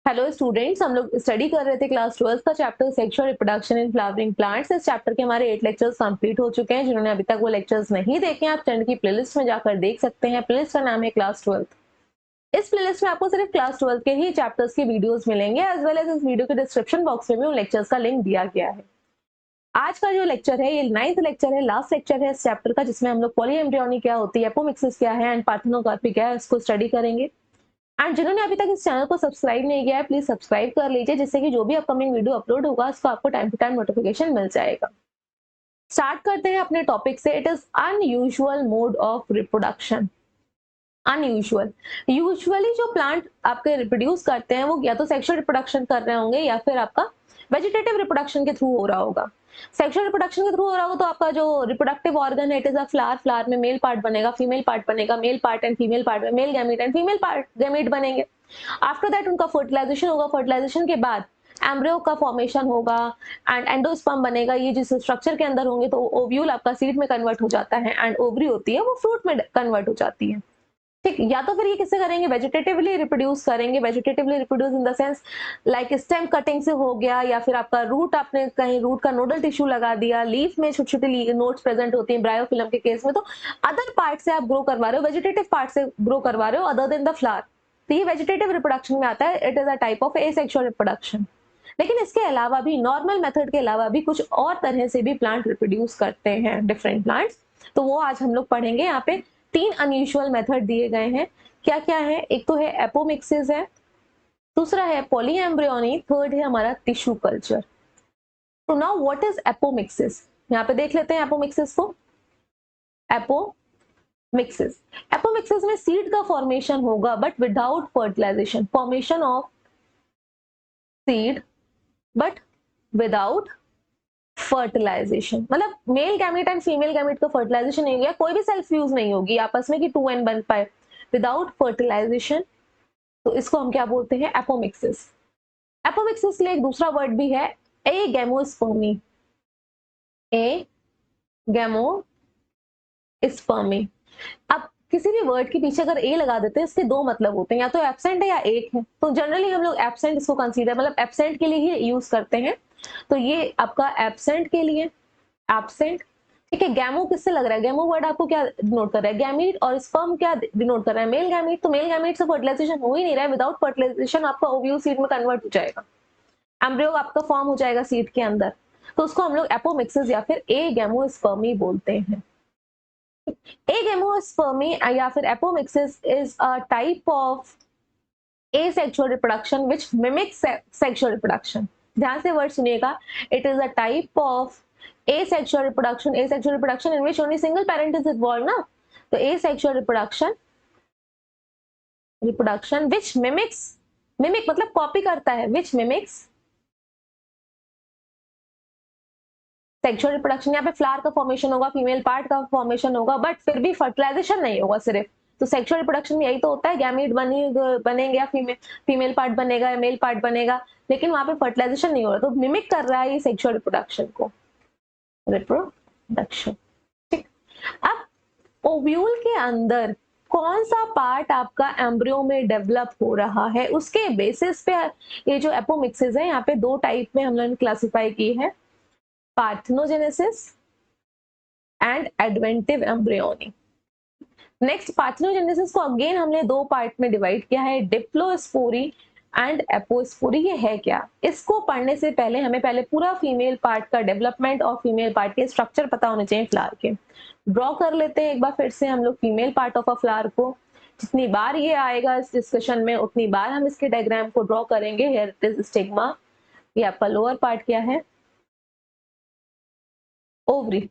Hello students, हम लोग study कर रहे थे क्लास 12 का chapter sexual reproduction in flowering plants. इस चैप्टर के हमारे 8 लेक्चर्स कंप्लीट हो चुके हैं। जिन्होंने अभी तक वो लेक्चर्स नहीं देखे हैं, आप चैनल की प्लेलिस्ट में जाकर देख सकते हैं। प्लेलिस्ट का नाम है क्लास 12। इस प्लेलिस्ट में आपको सिर्फ क्लास 12 के ही चैप्टर्स की वीडियोस मिलेंगे, एज वेल एज इस वीडियो के डिस्क्रिप्शन बॉक्स में भी उन लेक्चर्स का लिंक दिया गया है। आज का जो लेक्चर है, ये 9th लेक्चर है, लास्ट लेक्चर है इस चैप्टर का, जिसमें हम लोग पॉलीएम्ब्रियोनी क्या होती है, एपोमिक्सिस क्या है एंड पार्थेनोगार्पी क्या है, इसको स्टडी करेंगे। एंड जिन्होंने अभी तक इस चैनल को सब्सक्राइब नहीं किया है, प्लीज सब्सक्राइब कर लीजिए, जिससे कि जो भी अपकमिंग वीडियो अपलोड होगा उसका आपको टाइम टू टाइम नोटिफिकेशन मिल जाएगा। स्टार्ट करते हैं अपने टॉपिक से। It is unusual mode of reproduction. Unusual, usually जो प्लांट आपके रिप्रोड्यूस करते हैं वो या तो सेक्सुअल रिप्रोडक्शन कर रहे होंगे या फिर आपका वेजिटेटिव रिप्रोडक्शन के थ्रू हो रहा होगा। सेक्सुअल रिप्रोडक्शन के थ्रू हो रहा होगा तो आपका जो रिप्रोडक्टिव ऑर्गन है, it is a flower. Flower में मेल पार्ट बनेगा, फीमेल पार्ट बनेगा, male part and female part में male gamete and female part gamete बनेंगे। आफ्टर दैट उनका फर्टिलाइजेशन होगा। फर्टिलाइजेशन के बाद एम्ब्रियो का फॉर्मेशन होगा एंड एंडोस्पर्म बनेगा। ये जिस स्ट्रक्चर के अंदर होंगे तो ओव्यूल आपका सीड में कन्वर्ट हो जाता है एंड ओवरी होती है वो फ्रूट में कन्वर्ट हो जाती है। ठीक, या तो फिर ये किससे करेंगे, वेजिटेटिवली रिप्रोड्यूस करेंगे। Vegetatively reproduce in the sense like stem cutting से हो गया, या फिर आपका रूट, आपने कहीं रूट का नोडल टिश्यू लगा दिया। लीफ में छोटी छोटी नोड्स प्रेजेंट होती हैं ब्रायोफिलम के केस में, तो अदर पार्ट से आप ग्रो करवा रहे हो, वेजिटेटिव पार्ट से ग्रो करवा रहे हो अदर देन द फ्लावर, तो ये वेजिटेटिव रिप्रोडक्शन में आता है। It is a type of asexual reproduction. लेकिन इसके अलावा भी, नॉर्मल मेथड के अलावा भी कुछ और तरह से भी प्लांट रिप्रोड्यूस करते हैं, डिफरेंट प्लांट्स। तो वो आज हम लोग पढ़ेंगे। यहाँ पे 3 अनयूजुअल मेथड दिए गए हैं। क्या क्या है? एक तो है एपोमिक्सिस है, दूसरा है पॉलीएम्ब्रियोनी, थर्ड है हमारा टिश्यू कल्चर। तो नाउ व्हाट इज एपोमिक्सिस? यहाँ पे देख लेते हैं एपोमिक्सिस को। एपोमिक्सिस, एपोमिक्सिस में सीड का फॉर्मेशन होगा but without fertilisation. Formation of seed but without fertilisation, मतलब male gamete and female gamete का फर्टिलाइजेशन नहीं होगा, कोई भी सेल्फ फ्यूज नहीं होगी आपस में कि 2n बन पाए विदाउट फर्टिलाइजेशन। तो इसको हम क्या बोलते हैं? एपोमिक्सिस। एपोमिक्सिस के लिए एक दूसरा वर्ड भी है, एगैमोस्पर्मी। एगैमोस्पर्मी। अब किसी भी वर्ड के पीछे अगर ए लगा देते हैं, इसके 2 मतलब होते हैं, या तो एब्सेंट है या एक है। तो जनरली हम लोग एब्सेंट इसको कंसीडर, मतलब एब्सेंट के लिए ही यूज करते हैं। तो ये आपका एब्सेंट के लिए, एब्सेंट। ठीक है, गैमो किससे लग रहा है? गैमो वर्ड आपको क्या डिनोट कर रहा है? गैमीट। और स्पर्म क्या डिनोट कर रहा है? Male gamete. तो मेल गैमीट से फर्टिलाइजेशन हो ही नहीं रहा है। विदाउट फर्टिलाइजेशन आपका ओव्यूल सीड में कन्वर्ट हो जाएगा, एम्ब्रियो आपका फॉर्म हो जाएगा सीड के अंदर। तो उसको हम लोग एपोमिक्सिस या फिर एगैमोस्पर्मी बोलते हैं। एगैमोस्पर्मी या फिर apomixis is a type of asexual reproduction which mimics sexual reproduction. ध्यान से वर्ड सुनिएगा। It is a type of asexual reproduction. Asexual reproduction in which only single parent is involved ना। तो asexual reproduction which mimics, mimic मतलब copy करता है, which mimics sexual reproduction. यहाँ पे फ्लावर का फॉर्मेशन होगा, फीमेल पार्ट का फॉर्मेशन होगा, बट फिर भी फर्टिलाइजेशन नहीं होगा सिर्फ। तो सेक्सुअल रिप्रोडक्शन में यही तो होता है, गैमीट बनेंगे या फीमेल पार्ट बनेगा या मेल पार्ट बनेगा, लेकिन वहां पे फर्टिलाइजेशन नहीं हो रहा। तो मिमिक कर रहा है ये सेक्सुअल रिप्रोडक्शन को, रिप्रोडक्शन। ठीक, अब ओव्यूल के अंदर कौन सा पार्ट आपका एम्ब्रियो में डेवलप हो रहा है, उसके बेसिस पे ये जो एपोमिक्सिस है, यहाँ पे 2 टाइप में हम लोगों ने क्लासिफाई की है, parthenogenesis and adventive embryony. Next, parthenogenesis को अगेन हमने 2 पार्ट में डिवाइड किया है, डिप्लोस्पोरी एंड एपोस्पोरी। ये है क्या? इसको पढ़ने से पहले हमें पहले पूरा फीमेल पार्ट का डेवलपमेंट और फीमेल पार्ट के स्ट्रक्चर पता होने चाहिए फ्लावर के। ड्रॉ कर लेते हैं एक बार फिर से हम लोग female part of a flower को। जितनी बार ये आएगा इस डिस्कशन में, उतनी बार हम इसके डायग्राम को ड्रॉ करेंगे। Here it is stigma. ये आपका लोअर पार्ट क्या है? ओवरी।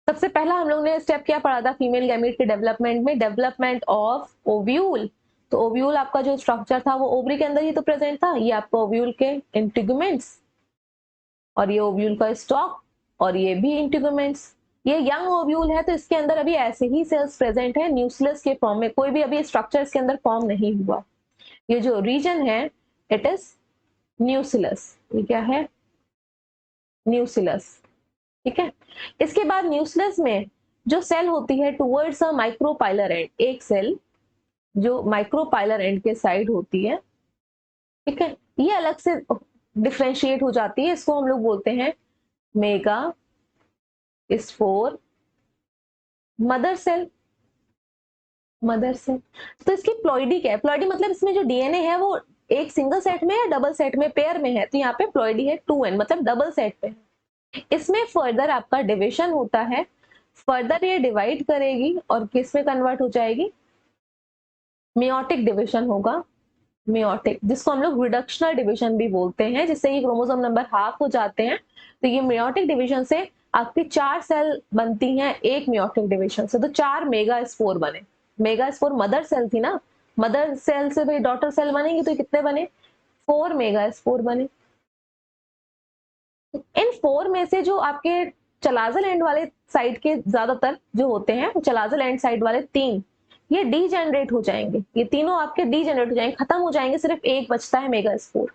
सबसे पहला हम लोग ने स्टेप क्या पढ़ा था फीमेल गैमीट के डेवलपमेंट में? Development of ovule. तो ओव्यूल आपका जो स्ट्रक्चर था वो ओवरी के अंदर ही तो प्रेजेंट था। ये आपका ओव्यूल के इंटीगुमेंट्स, और ये ओव्यूल का स्टॉक, और ये भी इंटीगुमेंट्स। ये यंग ओव्यूल है तो इसके अंदर अभी ऐसे ही सेल्स प्रेजेंट है, न्यूक्लियस के फॉर्म में, कोई भी अभी स्ट्रक्चर इसके अंदर फॉर्म नहीं हुआ। ये जो रीजन है इट इज न्यूक्लियस। ये क्या है? न्यूक्लियस। ठीक है, इसके बाद न्यूक्लियस में जो सेल होती है टुवर्ड्स अ माइक्रोपाइलर एंड, एक सेल जो माइक्रोपाइलर एंड के साइड होती है, ठीक है, ये अलग से डिफ्रेंशिएट हो जाती है, इसको हम लोग बोलते हैं megaspore mother cell. Mother cell, तो इसकी प्लॉइडी क्या है? प्लॉइडी मतलब इसमें जो डीएनए है वो एक सिंगल सेट में या डबल सेट में, पेयर में है, तो यहाँ पे प्लॉइडी है 2n, मतलब डबल सेट पे है। इसमें फर्दर आपका डिविजन होता है, फर्दर ये डिवाइड करेगी और किस में कन्वर्ट हो जाएगी? मियोटिक डिविजन होगा, मियोटिक, जिसको हम लोग रिडक्शनल डिवीजन भी बोलते हैं, जिससे ये क्रोमोसोम नंबर हाफ हो जाते हैं। तो ये मियोटिक डिवीजन से आपकी 4 सेल बनती हैं एक मियोटिक डिवीजन से, तो 4 मेगा स्पोर बने। मेगा स्पोर मदर सेल थी ना, मदर सेल से भाई डॉटर सेल बनेगी, तो कितने बने? 4 मेगा स्पोर बने। इन 4 में से जो आपके चलाजल एंड वाले साइड के ज्यादातर जो होते हैं, चलाजल एंड साइड वाले 3, ये डीजेनरेट हो जाएंगे, ये तीनों आपके डीजेनरेट हो जाएंगे, खत्म हो जाएंगे, सिर्फ एक बचता है मेगा स्पोर,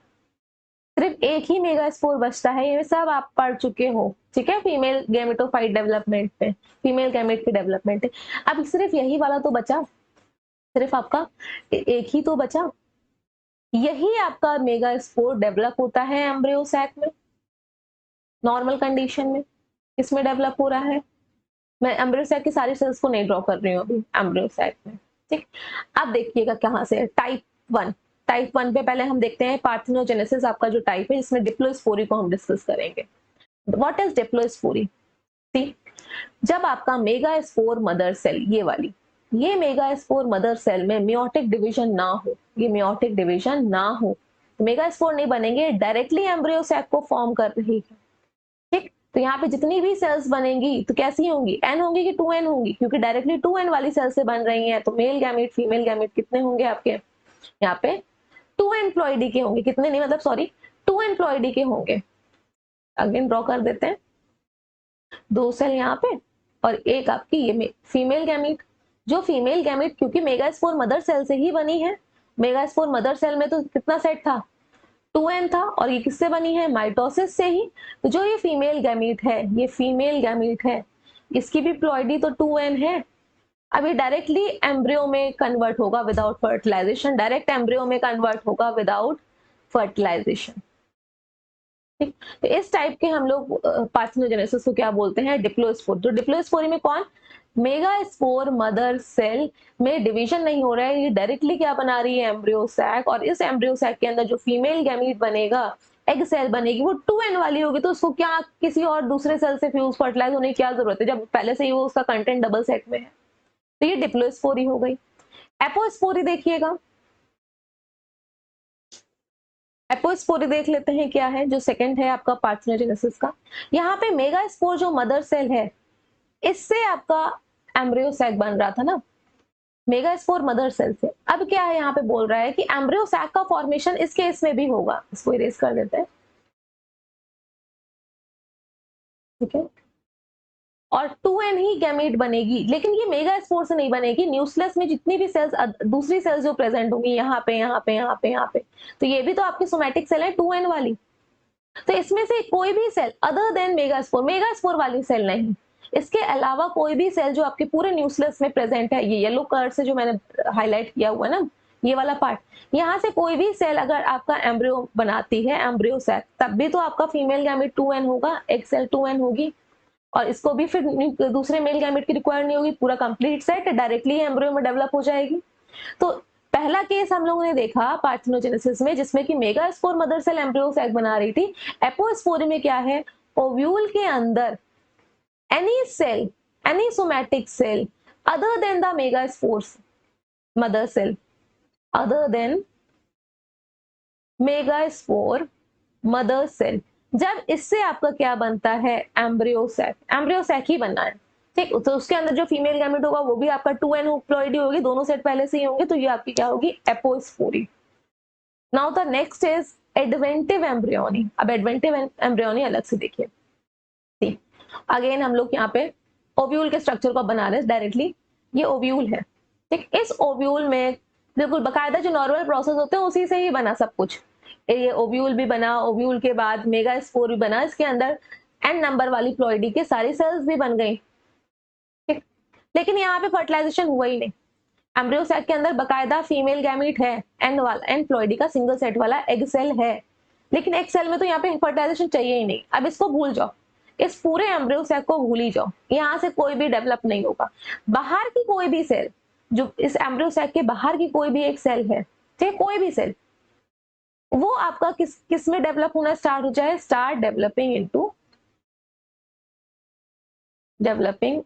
सिर्फ एक ही मेगा स्पोर बचता है। ये सब आप पढ़ चुके हो, ठीक है, फीमेल गैमेटोफाइट डेवलपमेंट पे, फीमेल गैमेट के डेवलपमेंट पे। अब सिर्फ यही वाला तो बचा, सिर्फ आपका एक ही तो बचा, यही आपका मेगा स्पोर डेवलप होता है एम्ब्रियो सैक में, नॉर्मल कंडीशन में। इसमें डेवलप हो रहा है, मैं एम्ब्रियो सैक की सारी सेल्स को नहीं ड्रॉ कर रही हूँ अभी एम्ब्रियो सैक में, ठीक। अब देखिएगा कहाँ से टाइप 1। टाइप 1 पे पहले हम देखते हैं पार्थेनोजेनेसिस आपका जो टाइप है, जिसमें डिप्लोस्पोरी को हम डिस्कस करेंगे। What is डिप्लोस्पोरी? सी, जब आपका मेगा स्पोर मदर सेल, ये वाली, ये मेगा स्पोर मदर सेल में मियोटिक डिवीजन ना हो, ये मियोटिक डिवीजन ना हो, मेगा स्पोर नहीं बनेंगे, डायरेक्टली एम्ब्रियो सैक को फॉर्म कर रही है, ठीक। तो यहाँ पे जितनी भी सेल्स बनेंगी तो कैसी होंगी? n होंगी कि 2n होंगी? क्योंकि डायरेक्टली 2n वाली सेल से बन रही हैं, तो मेल गैमेट फीमेल गैमेट कितने होंगे आपके? यहाँ पे 2n प्लॉइडी के होंगे, कितने नहीं, मतलब सॉरी 2n प्लॉइडी के होंगे। अगेन ड्रॉ कर देते हैं, 2 सेल यहाँ पे और एक आपकी ये फीमेल गैमेट। जो फीमेल गैमेट, क्योंकि मेगास्पोर मदर सेल से ही बनी है, मेगास्पोर मदर सेल में तो कितना सेट था? 2n था, और ये किससे बनी है? माइटोसिस से ही। तो जो ये फीमेल गैमीट है, ये फीमेल गैमीट है, इसकी भी प्लॉइडी तो 2n है। अब ये डायरेक्टली एम्ब्रियो में कन्वर्ट होगा विदाउट फर्टिलाइजेशन, डायरेक्ट एम्ब्रियो में कन्वर्ट होगा विदाउट फर्टिलाइजेशन, ठीक। तो इस टाइप के हम लोग पार्थेनोजेनेसिस को क्या बोलते हैं? डिप्लोस्पोर। तो डिप्लोस्पोरी में कौन? मेगा स्पोर मदर सेल में डिवीजन नहीं हो रहा है, ये डायरेक्टली क्या बना रही है? एम्ब्रियो सैक, और इस एम्ब्रियो सैक के अंदर जो फीमेल गैमीट बनेगा, एग सेल बनेगी, वो 2n वाली होगी, तो उसको क्या किसी और दूसरे सेल से फ्यूज फर्टिलाइज होने की क्या जरूरत है, जब पहले से ही वो उसका कंटेंट डबल सेट में है। तो ये डिप्लोस्पोरी हो गई। एपोस्पोरी देखिएगा, एपोस्पोरी देख लेते हैं क्या है, जो सेकंड है आपका पार्थेनोजेनेसिस का। यहाँ पे मेगा स्पोर जो मदर सेल है, इससे आपका एम्ब्रियो सैक बन रहा था ना, मेगा स्पोर मदर सेल से। अब क्या है, यहाँ पे बोल रहा है कि एम्ब्रियो सैक का फॉर्मेशन इस केस में भी होगा, इसको इरेज कर देते हैं, ठीक है, और 2n ही गैमेट बनेगी, लेकिन ये मेगा स्पोर से नहीं बनेगी। न्यूक्लियस में जितनी भी सेल्स, दूसरी सेल्स जो प्रेजेंट होंगी यहाँ पे, यहाँ पे, यहाँ पे, यहाँ पे, तो ये भी तो आपकी सोमैटिक सेल है 2n वाली। तो इसमें से कोई भी cell other than megaspore वाली सेल नहीं, इसके अलावा कोई भी सेल जो आपके पूरे न्यूक्लियस में प्रेजेंट है, ये येलो कलर से जो मैंने हाईलाइट किया हुआ है ना, ये वाला पार्ट, यहाँ से कोई भी सेल अगर आपका एम्ब्रियो बनाती है, एम्ब्रियो सैक, तब भी तो आपका फीमेल गैमेट 2n होगा, एक सेल 2n होगी, और इसको भी फिर दूसरे मेल गैमेट की रिक्वायर नहीं होगी, पूरा कंप्लीट सेट डायरेक्टली एम्ब्रियो में डेवलप हो जाएगी। तो पहला केस हम लोगों ने देखा पार्थेनोजेनेसिस में, जिसमें कि megaspore mother cell embryo sac बना रही थी। एपोस्पोरी में क्या है? ओव्यूल के अंदर any cell, any somatic cell other than the megaspores mother cell, other than megaspore mother cell, जब इससे आपका क्या बनता है? एम्ब्रियो सैक, एम्ब्रियो सैक ही बनना है, ठीक। तो उसके अंदर जो फीमेल गैमेट होगा वो भी आपका 2n प्लॉइडी होगी, दोनों सेट पहले से ही होंगे, तो ये आपकी क्या होगी? Apospory. Now the next is adventive embryony. अब एडवेंटिव एम्ब्रियोनी अलग से देखिए, अगेन हम लोग यहाँ पे ओव्यूल के स्ट्रक्चर को बना रहे हैं डायरेक्टली, ये ओव्यूल है, ठीक। इस ओव्यूल में बिल्कुल बकायदा जो नॉर्मल प्रोसेस होते हैं उसी से ही बना सब कुछ, ये ओव्यूल भी बना, ओव्यूल के बाद मेगा स्पोर भी बना, इसके अंदर n नंबर वाली प्लॉइडी के सारी सेल्स भी बन गई, ठीक। लेकिन यहाँ पे फर्टिलाइजेशन हुआ ही नहीं। एम्ब्रियो सैक के अंदर बकायदा फीमेल गैमीट है, एन वाला, एन प्लॉइडी का सिंगल सेट वाला एग सेल है, लेकिन एक सेल में तो यहाँ पे फर्टिलाइजेशन चाहिए ही नहीं। अब इसको भूल जाओ, इस पूरे एम्ब्रियो सैक को भूल ही जाओ, यहाँ से कोई भी डेवलप नहीं होगा। बाहर की कोई भी सेल, जो इस एम्ब्रियो सैक के बाहर की कोई भी एक सेल है, ठीक है, कोई भी सेल, वो आपका किस में डेवलप होना स्टार्ट हो जाए, स्टार्ट डेवलपिंग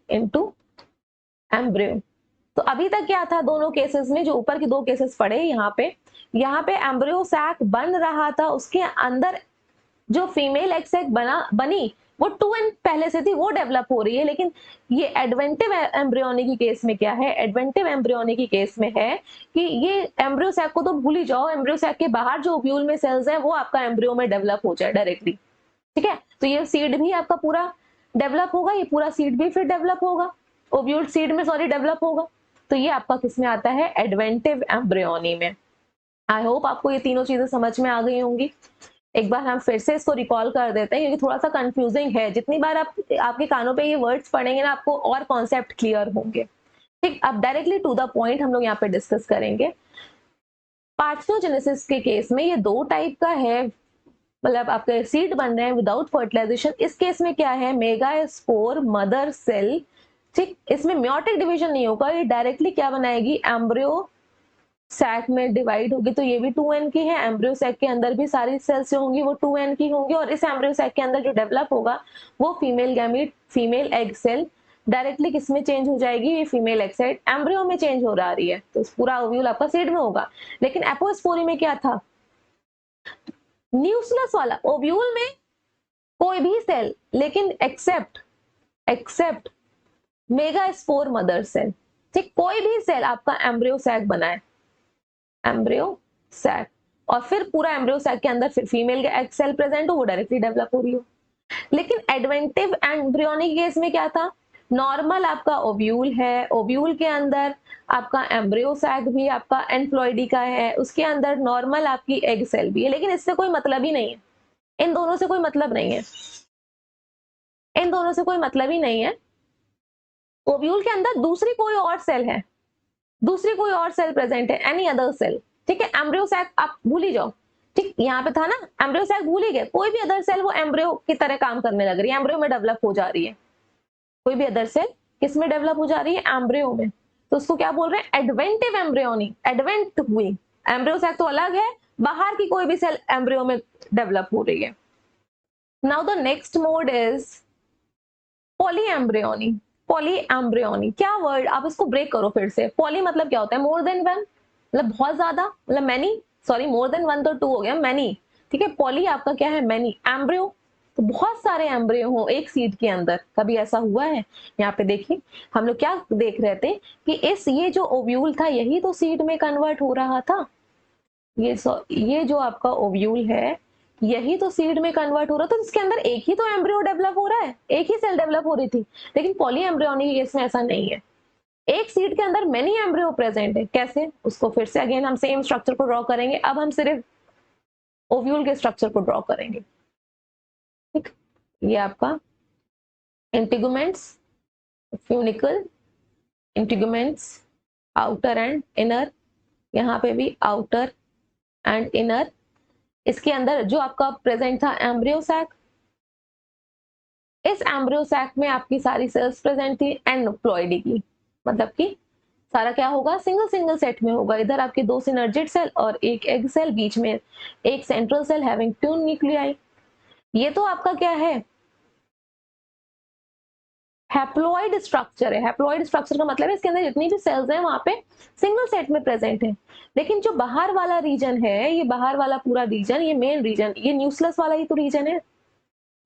इनटू एम्ब्रियो। तो अभी तक क्या था दोनों केसेस में, जो ऊपर के दो केसेस पढ़े, यहाँ पे एम्ब्रियो सैक बन रहा था, उसके अंदर जो फीमेल एग सैक बनी वो 2n पहले से थी, वो डेवलप हो रही है। लेकिन ये एडवेंटिव एम्ब्रियोनी की केस में क्या है, एडवेंटिव एम्ब्रियोनी की केस में है कि ये एम्ब्रियो सैक को तो भूल ही जाओ, एम्ब्रियो सैक के बाहर जो ओव्यूल में सेल्स हैं वो आपका एम्ब्रियो में डेवलप हो जाए डायरेक्टली, ठीक है। तो ये सीड भी आपका पूरा डेवलप होगा, ये पूरा सीड भी फिर डेवलप होगा, ओव्यूल सीड में सॉरी डेवलप होगा। तो ये आपका किस में आता है, एडवेंटिव एम्ब्रियोनी में। आई होप आपको ये तीनों चीजें समझ में आ गई होंगी। एक बार हम फिर से इसको रिकॉल कर देते हैं, क्योंकि थोड़ा सा कंफ्यूजिंग है। जितनी बार आपके कानों पे ये वर्ड्स पढ़ेंगे ना, आपको और कॉन्सेप्ट क्लियर होंगे। ठीक, अब डायरेक्टली टू द पॉइंट हम लोग यहाँ पे डिस्कस करेंगे। पार्थेनोजेनेसिस के केस में ये दो टाइप का है, मतलब आपके सीड बन रहे हैं विदाउट फर्टिलाइजेशन। इस केस में क्या है, मेगा स्पोर मदर सेल, ठीक, इसमें म्योटिक डिवीजन नहीं होगा, ये डायरेक्टली क्या बनाएगी, एम्ब्रियो सैक में डिवाइड होगी। तो ये भी 2n की है, एम्ब्रियो सैक के अंदर भी सारी सेल्स जो होंगी वो 2n की होंगी, और इस एम्ब्रियो सैक के अंदर जो डेवलप होगा वो female gamete, female egg cell directly किस में चेंज हो जाएगी, ये फीमेल एग सेल एम्ब्रियो में चेंज हो रही है। तो पूरा ओव्यूल आपका सीड में होगा। लेकिन एपोस्पोरी में क्या था, न्यूक्लियस वाला ओव्यूल में कोई भी सेल, लेकिन except megaspore mother cell, ठीक, कोई भी सेल आपका एम्ब्रियो सैक बनाए, एम्ब्रियो सैक, और फिर पूरा एम्ब्रियो सैक के अंदर फिर फीमेल एग सेल प्रेजेंट हो, वो डायरेक्टली डेवलप हो रही हो। लेकिन एडवेंटिव एम्ब्रियोनिक केस में क्या था, नॉर्मल आपका ओव्यूल है, ओव्यूल के अंदर आपका एम्ब्रियो सैक भी आपका एनफ्लॉइडी का है, उसके अंदर नॉर्मल आपकी एग सेल भी है, लेकिन इससे कोई मतलब ही नहीं है, इन दोनों से कोई मतलब नहीं है, इन दोनों से कोई मतलब ही नहीं है। ओव्यूल के अंदर दूसरी कोई और सेल है, दूसरी कोई और सेल प्रेजेंट है, एनी अदर सेल, ठीक है। एम्ब्रियो सैक आप भूल ही जाओ, ठीक, यहाँ पे था ना, एम्ब्रियो सैक भूल ही गए, कोई भी अदर सेल वो एम्ब्रियो की तरह काम करने लग रही है, एम्ब्रियो में डेवलप हो जा रही है, कोई भी अदर सेल किस में डेवलप हो जा रही है, एम्ब्रियो में। तो उसको क्या बोल रहे हैं, एडवेंटिव एम्ब्रियोनी, एडवेंट हुई, एम्ब्रियो सैक तो अलग है, बाहर की कोई भी सेल एम्ब्रियो में डेवलप हो रही है। Now the next mode is polyembryony. Polyembryony क्या वर्ड, आप इसको ब्रेक करो फिर से। पॉली मतलब क्या होता है, मोर देन वन, मतलब बहुत ज्यादा, मतलब many, sorry more than one तो 2 हो गया, मैनी, ठीक है। पॉली आपका क्या है, मैनी, एम्ब्रियो तो बहुत सारे एम्ब्रियो हो एक सीड के अंदर, कभी ऐसा हुआ है। यहाँ पे देखिए हम लोग क्या देख रहे थे कि ये जो ओव्यूल था यही तो सीड में कन्वर्ट हो रहा था, ये जो आपका ओव्यूल है यही तो सीड में कन्वर्ट हो रहा था, तो इसके अंदर एक ही तो एम्ब्रियो डेवलप हो रहा है, एक ही सेल डेवलप हो रही थी। लेकिन पॉली एम्ब्रियोनिक केस में ऐसा नहीं है, एक सीड के अंदर मेनी एम्ब्रियो प्रेजेंट है। कैसे, उसको फिर से अगेन हम सेम स्ट्रक्चर को ड्रॉ करेंगे, अब हम सिर्फ ओव्यूल के स्ट्रक्चर को ड्रॉ करेंगे, ठीक। ये आपका इंटीगुमेंट्स, फ्यूनिकल, इंटीगुमेंट्स, आउटर एंड इनर, यहाँ पे भी आउटर एंड इनर। इसके अंदर जो आपका प्रेजेंट था एम्ब्रियो सैक, इस एम्ब्रियो सैक में आपकी सारी सेल्स प्रेजेंट थी एनप्लॉइडी की, मतलब कि सारा क्या होगा, सिंगल सिंगल सेट में होगा। इधर आपके 2 सिनर्जिड सेल और एक एग सेल, बीच में एक सेंट्रल सेल हैविंग 2 न्यूक्लियाई। ये तो आपका क्या है, हैप्लॉइड स्ट्रक्चर है। हैप्लॉइड स्ट्रक्चर का मतलब है इसके अंदर जितनी भी सेल्स हैं वहां पे सिंगल सेट में प्रेजेंट है। लेकिन जो बाहर वाला रीजन है, ये बाहर वाला पूरा रीजन, ये मेन रीजन, ये न्यूक्लियस वाला ही तो रीजन है,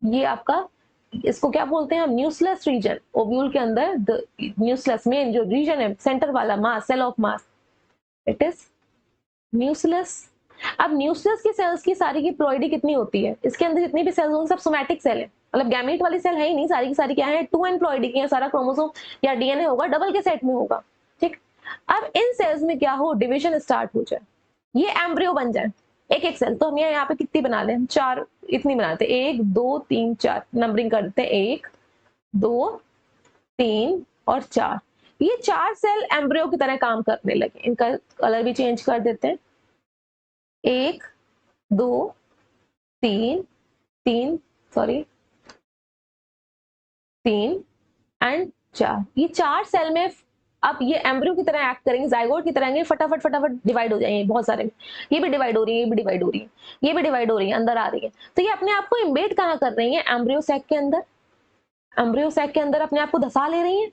ये आपका, इसको क्या बोलते हैं हम, न्यूक्लियस रीजन। ओव्यूल के अंदर न्यूक्लियस मेन जो रीजन है, सेंटर वाला mass, cell of mass, it is nucleus. अब न्यूक्लियस की सेल्स की सारी की प्लॉइडी कितनी होती है, इसके अंदर जितनी भी सेल्स होंगी सब सोमैटिक सेल है, मतलब गैमेट वाली सेल है ही नहीं, सारी की सारी क्या है, 2n प्लॉइडी की है, सारा क्रोमोसोम या डीएनए होगा डबल के सेट में होगा, ठीक। अब इन सेल्स में क्या हो, डिवीजन स्टार्ट हो जाए, ये एम्ब्रियो बन जाए, एक एक सेल। तो हम यहाँ पे कितनी बना लें, 4 इतनी बनाते हैं, 1 2 3 4 नंबरिंग कर देते हैं, 1 2 3 और 4। ये 4 सेल एम्ब्रियो की तरह काम करने लगे। इनका कलर भी चेंज कर देते हैं। 1 2 3 3 सॉरी 3 एंड 4। ये 4 सेल में अब ये एम्ब्रियो की तरह एक्ट करेंगे, जाइगोट की तरह फटाफट फटाफट डिवाइड हो जाएंगे बहुत सारे। ये भी डिवाइड हो रही है, ये भी डिवाइड हो रही है, ये भी डिवाइड हो रही है, अंदर आ रही है। तो ये अपने आप को इम्बेड कहाँ कर रही है? एम्ब्रियो सैक के अंदर। एम्ब्रियो सैक के अंदर अपने आप को धसा ले रही है,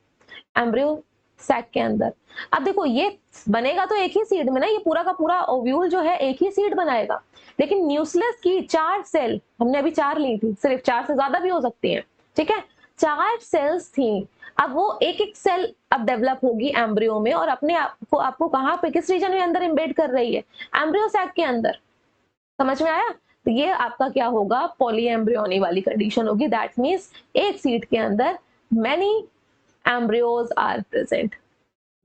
एम्ब्रियो सैक के अंदर। अब देखो ये बनेगा तो एक ही सीड में ना, ये पूरा का पूरा ओव्यूल जो है एक ही सीड बनाएगा। लेकिन न्यूक्लियस की 4 सेल, हमने अभी 4 ली थी, सिर्फ 4 से ज्यादा भी हो सकती हैं, ठीक है। 4 सेल्स थी, अब वो एक एक सेल अब डेवलप होगी एम्ब्रियो में, और अपने आपको कहाँ पे, किस रीजन में अंदर इम्बेड कर रही है? एम्ब्रियो सैक के अंदर। समझ में आया? तो ये आपका क्या होगा? पॉली एम्ब्रियोनी वाली कंडीशन होगी। दैट मीन्स एक सीड के अंदर many embryos are present,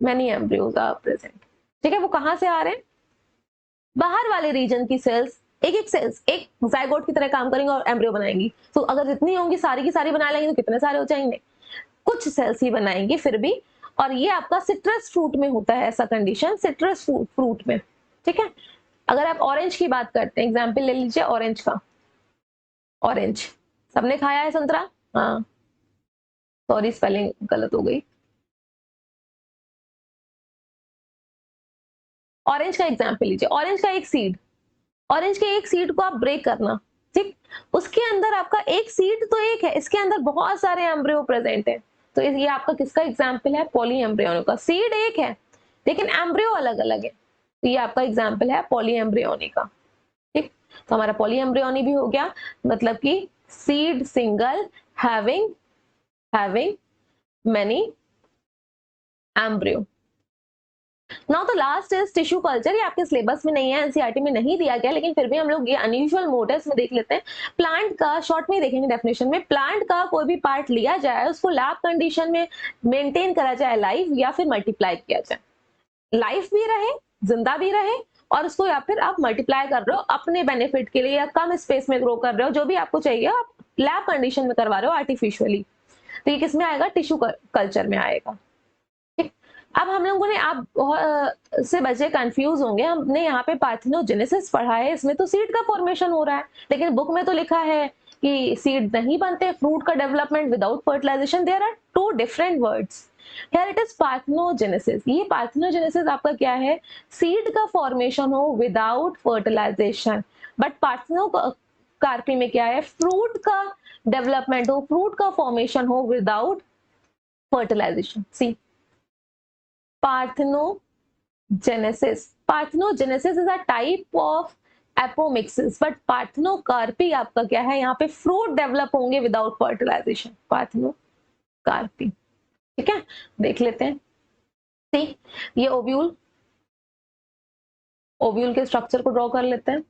many embryos are present। ठीक है, वो कहां से आ रहे हैं? बाहर वाले रीजन की सेल्स, एक एक सेल्स एक जाइगोट की तरह काम करेंगे और एम्ब्रियो बनाएंगी। तो अगर जितनी होंगी सारी की सारी बना लेंगे तो कितने सारे हो जाएंगे? कुछ सेल्स ही बनाएंगे फिर भी। और ये आपका सिट्रस फ्रूट में होता है ऐसा कंडीशन, सिट्रस फ्रूट में, ठीक है। अगर आप ऑरेंज की बात करते हैं, एग्जाम्पल ले लीजिए ऑरेंज का। ऑरेंज सबने खाया है संतरा? हाँ, सॉरी स्पेलिंग गलत हो गई। ऑरेंज का एग्जाम्पल लीजिए, ऑरेंज का एक सीड, ऑरेंज के एक सीड को आप ब्रेक करना, ठीक, उसके अंदर आपका एक सीड तो एक है, इसके अंदर बहुत सारे एम्ब्रियो प्रेजेंट है। तो ये आपका किसका एग्जाम्पल है? पॉली एम्ब्रियोनिक का। सीड एक है लेकिन एम्ब्रियो अलग अलग है, तो ये आपका एग्जाम्पल है पॉली एम्ब्रियोनिक का, ठीक। तो हमारा पॉली एम्ब्रियोनी भी हो गया, मतलब कि seed single having many embryo. Now the last is tissue culture. ये आपके सिलेबस में नहीं है, एनसीईआरटी में नहीं दिया गया, लेकिन फिर भी हम लोग ये अनयूजुअल मोटिव्स में देख लेते हैं। प्लांट का शॉर्ट में देखेंगे डेफिनेशन में, प्लांट का कोई भी पार्ट लिया जाए, उसको लैब कंडीशन में मेंटेन करा जाए लाइव, या फिर मल्टीप्लाई किया जाए। लाइफ भी रहे, जिंदा भी रहे, और उसको या फिर आप मल्टीप्लाई कर रहे हो अपने बेनिफिट के लिए, या कम स्पेस में ग्रो कर रहे हो, जो भी आपको चाहिए आप लैब कंडीशन में करवा रहे हो आर्टिफिशियली। तो ये किस में आएगा? टिश्यू कल्चर में आएगा। अब हम लोगों ने, आप से बच्चे कंफ्यूज होंगे, हमने यहाँ पे पार्थेनोजेनेसिस पढ़ा है, इसमें तो सीड का फॉर्मेशन हो रहा है, लेकिन बुक में तो लिखा है कि सीड नहीं बनते, फ्रूट का development without fertilization. There are two different words. Here it is parthenogenesis. ये पार्थेनोजेनेसिस आपका क्या है? सीड का फॉर्मेशन हो विदाउट फर्टिलाइजेशन। बट पार्थेनोकार्पी में क्या है? फ्रूट का डेवलपमेंट हो, फ्रूट का फॉर्मेशन हो without fertilization. See, parthenogenesis. Parthenogenesis is a type of apomixis, but parthenocarpy आपका क्या है? यहाँ पे फ्रूट डेवलप होंगे विदाउट फर्टिलाइजेशन, पार्थेनोकार्पी, ठीक है। देख लेते हैं। सी, ये ओव्यूल, ओव्यूल के स्ट्रक्चर को ड्रॉ कर लेते हैं।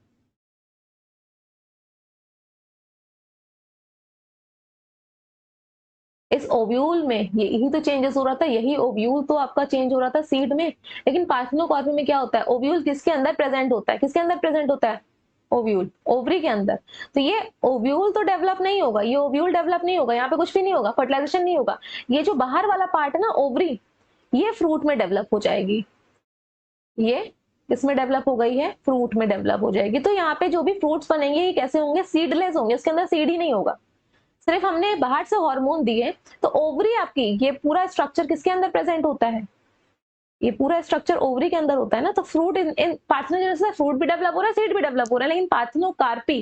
इस ओव्यूल में यही तो चेंजेस हो रहा था, यही ओव्यूल तो आपका चेंज हो रहा था सीड में। लेकिन पार्थेनोकार्पी में क्या होता है? ओव्यूल किसके अंदर प्रेजेंट होता है? किसके अंदर प्रेजेंट होता है? ओव्यूल, ओवरी के अंदर। तो ये ओव्यूल तो डेवलप नहीं होगा, ये ओव्यूल डेवलप नहीं होगा, यहाँ पे कुछ भी नहीं होगा, फर्टिलाइजेशन नहीं होगा। ये जो बाहर वाला पार्ट है ना, ओवरी, ये फ्रूट में डेवलप हो जाएगी। ये किसमें डेवलप हो गई है? फ्रूट में डेवलप हो जाएगी। तो यहाँ पे जो भी फ्रूट्स बनेंगे ये कैसे होंगे? सीडलेस होंगे, उसके अंदर सीड ही नहीं होगा, सिर्फ हमने बाहर से हार्मोन दिए। तो ओवरी आपकी, ये पूरा स्ट्रक्चर किसके अंदर प्रेजेंट होता है? ये पूरा स्ट्रक्चर ओवरी के अंदर होता है ना। तो फ्रूट इन पार्थेनोजेनेसिस, फ्रूट भी डेवलप हो रहा है, सीड भी डेवलप हो रहा है। लेकिन parthenocarpy,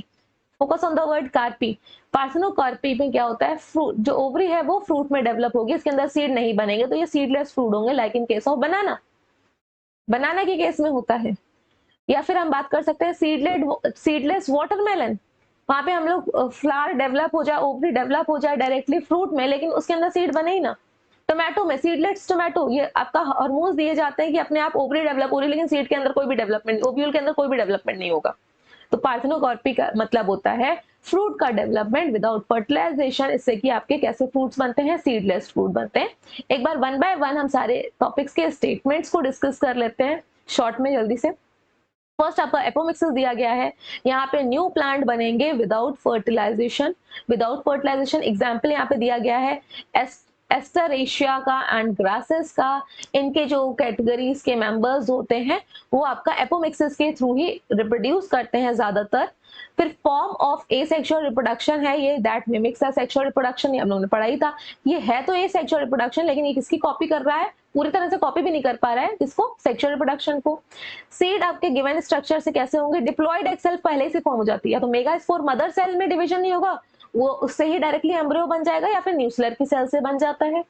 focus on the word कार्पी, parthenocarpy में क्या होता है? फ्रूट, जो ओवरी है वो फ्रूट में डेवलप होगी, इसके अंदर सीड नहीं बनेंगे, तो ये सीडलेस फ्रूट होंगे। Like in case of banana, banana के केस में होता है। या फिर हम बात कर सकते हैं सीडलेस वाटरमेलन, वहां पे हम लोग फ्लावर डेवलप हो जाए, ओवरी डेवलप हो जाए डायरेक्टली फ्रूट में, लेकिन उसके अंदर सीड बने ही ना। टोमेटो में सीडलेस टोमेटो, ये आपका हार्मोन्स दिए जाते हैं कि अपने आप ओवरी डेवलप हो रही है, लेकिन सीड के अंदर कोई भी डेवलपमेंट, ओव्यूल के अंदर कोई भी डेवलपमेंट नहीं होगा। तो पार्थेनोकार्पी का मतलब होता है फ्रूट का डेवलपमेंट विदाउट फर्टिलाइजेशन, इससे कि आपके कैसे फ्रूट्स बनते हैं? सीडलेस फ्रूट बनते हैं। एक बार वन बाय वन हम सारे टॉपिक्स के स्टेटमेंट्स को डिस्कस कर लेते हैं शॉर्ट में, जल्दी से। फर्स्ट आपका एपोमिक्सिस दिया गया है, यहाँ पे न्यू प्लांट बनेंगे without fertilization. Without fertilization example यहाँ पे दिया गया है एस्टरेशिया का एंड ग्रासेस का, इनके जो कैटेगरीज के मेंबर्स होते हैं वो आपका एपोमिक्सिस के थ्रू ही रिप्रोड्यूस करते हैं ज्यादातर। फिर फॉर्म ऑफ एसेक्सुअल रिप्रोडक्शन है ये, दैट मिमिक्स सेक्सुअल रिप्रोडक्शन, ये हम लोगों ने पढ़ा ही था। ये है तो ये सेक्सुअल रिप्रोडक्शन, लेकिन ये किसकी कॉपी कर रहा है, पूरी तरह से कॉपी भी नहीं कर पा रहा है किसको, सेक्सुअल रिप्रोडक्शन को। सीड आपके गिवन स्ट्रक्चर से कैसे होंगे, डिप्लॉयड एग सेल पहले से फॉर्म हो जाती है, तो मेगास्पोर मदर सेल में डिवीजन नहीं होगा, वो उससे ही डायरेक्टली एम्ब्रियो बन जाएगा, या फिर न्यूक्लियर की सेल से बन जाता है।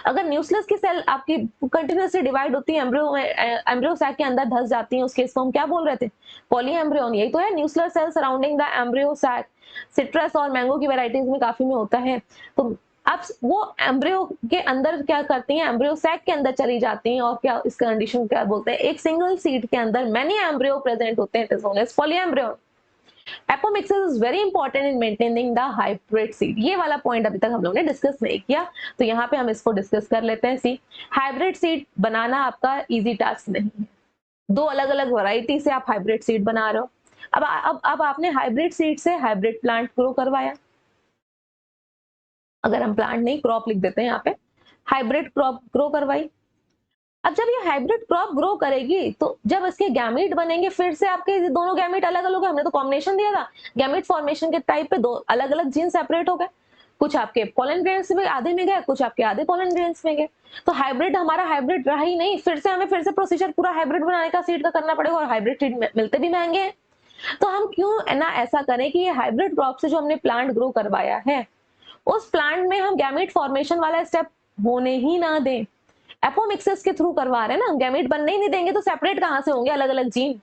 अगर न्यूक्लियस की सेल आपकी कंटिन्यूसली डिवाइड होती है, एम्ब्रियो में एम्ब्रियो सैक के अंदर धस जाती है, उस केस को हम क्या बोल रहे थे, पॉली एम्ब्रियोन। यही तो है nuclear cell surrounding the embryo sac. Citrus और मैंगो की वैरायटीज में काफी में होता है। तो अब वो एम्ब्रियो के अंदर क्या करती हैं, एम्ब्रियो सैक के अंदर चली जाती हैं, और क्या इस कंडीशन क्या बोलते हैं, एक सिंगल सीड के अंदर मेनी एम्ब्रियो प्रेजेंट होते हैं, it is known as polyembryony. Apomixis is very important in maintaining the hybrid seed. ये वाला पॉइंट अभी तक हम लोगों ने डिस्कस नहीं किया, तो यहाँ पे हम इसको डिस्कस कर लेते हैं। सी, हाइब्रिड सीड बनाना आपका इजी टास्क नहीं है। दो अलग अलग वैरायटी से आप हाइब्रिड सीड बना रहे हो। अब आपने हाइब्रिड सीड से हाइब्रिड प्लांट ग्रो करवाया, अगर हम प्लांट नहीं क्रॉप लिख देते हैं यहाँ पे, हाइब्रिड क्रॉप ग्रो करवाई। अब जब ये हाइब्रिड क्रॉप ग्रो करेगी तो जब इसके गैमीट बनेंगे, फिर से आपके दोनों गैमीट अलग अलग है, हमने तो कॉम्बिनेशन दिया था, गैमीट फॉर्मेशन के टाइप पे दो अलग अलग जीन सेपरेट हो गए, कुछ आपके पोलन ग्रेन्स में आधे में गए, कुछ आपके आधे पोलन ग्रेन्स में गए। तो हाइब्रिड हमारा हाइब्रिड रहा ही नहीं, फिर से हमें फिर से प्रोसीजर पूरा हाइब्रिड बनाने का सीड का करना पड़ेगा, और हाइब्रिड सीड मिलते भी महंगे हैं। तो हम क्यों ना ऐसा करें कि ये हाइब्रिड क्रॉप से जो हमने प्लांट ग्रो करवाया है, उस प्लांट में हम गैमीट फॉर्मेशन वाला स्टेप होने ही ना दें। एपोमिक्सिस के थ्रू करवा रहे हैं ना, गैमीट बनने ही नहीं देंगे तो सेपरेट कहां से होंगे अलग अलग जीन।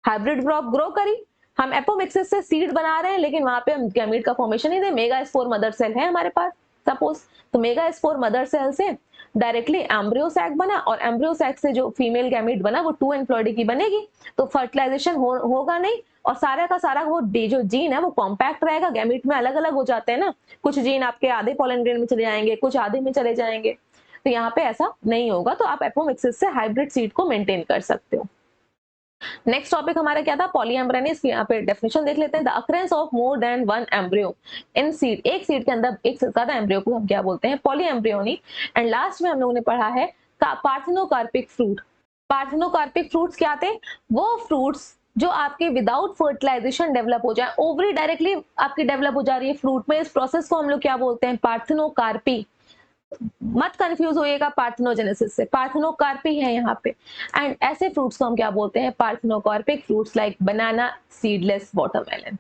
हाइब्रिड क्रॉप ग्रो करी, हम एपोमिक्सिस से सीड बना रहे हैं, लेकिन वहां पे हम गैमीट का फॉर्मेशन नहीं दे, मेगा स्पोर मदर सेल है हमारे पास सपोज, तो मेगा स्पोर मदर सेल से डायरेक्टली एम्ब्रियो सैक बना, और एम्ब्रियो सैक से जो फीमेल गैमीट बना वो 2 एम्प्लॉयडी की बनेगी, तो फर्टिलाइजेशन होगा नहीं, और सारा का सारा वो जो जीन है वो कॉम्पैक्ट रहेगा। गैमीट में अलग अलग हो जाते हैं ना, कुछ जीन आपके आधे पोलन ग्रेन में चले जाएंगे, कुछ आधे में चले जाएंगे, तो यहाँ पे ऐसा नहीं होगा, तो आप एपोमिक्सिस से हाइब्रिड सीड को मेंटेन कर सकते हो। नेक्स्ट टॉपिक हमारा क्या था, पॉलीएम्ब्रियनी। इसकी यहाँ पे डेफिनेशन देख लेते हैं। The occurrence of more than one embryo in seed, एक सीड के अंदर एक से ज्यादा एम्ब्रियो को हम क्या बोलते हैं, पॉलीएम्ब्रियोनी। एंड लास्ट में हम लोगों ने पढ़ा है पार्थेनोकार्पिक फ्रूट। पार्थेनोकार्पिक फ्रूट्स क्या थे, वो फ्रूट्स जो आपके विदाउट फर्टिलाइजेशन डेवलप हो जाए, ओवरी डायरेक्टली आपकी डेवलप हो जा रही है फ्रूट में, इस प्रोसेस को हम लोग क्या बोलते हैं, पार्थेनोकार्पी। मत कंफ्यूज होइएगा पार्थेनोजेनेसिस से, पार्थेनोकार्पी है यहाँ पे। एंड ऐसे फ्रूट्स को हम क्या बोलते हैं, पार्थेनोकार्पिक फ्रूट्स लाइक बनाना, सीडलेस वाटरमेलन।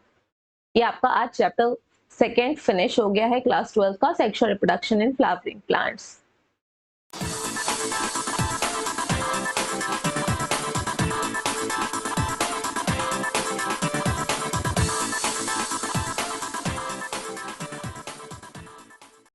ये आपका आज चैप्टर 2 फिनिश हो गया है क्लास 12 का, sexual reproduction in flowering plants.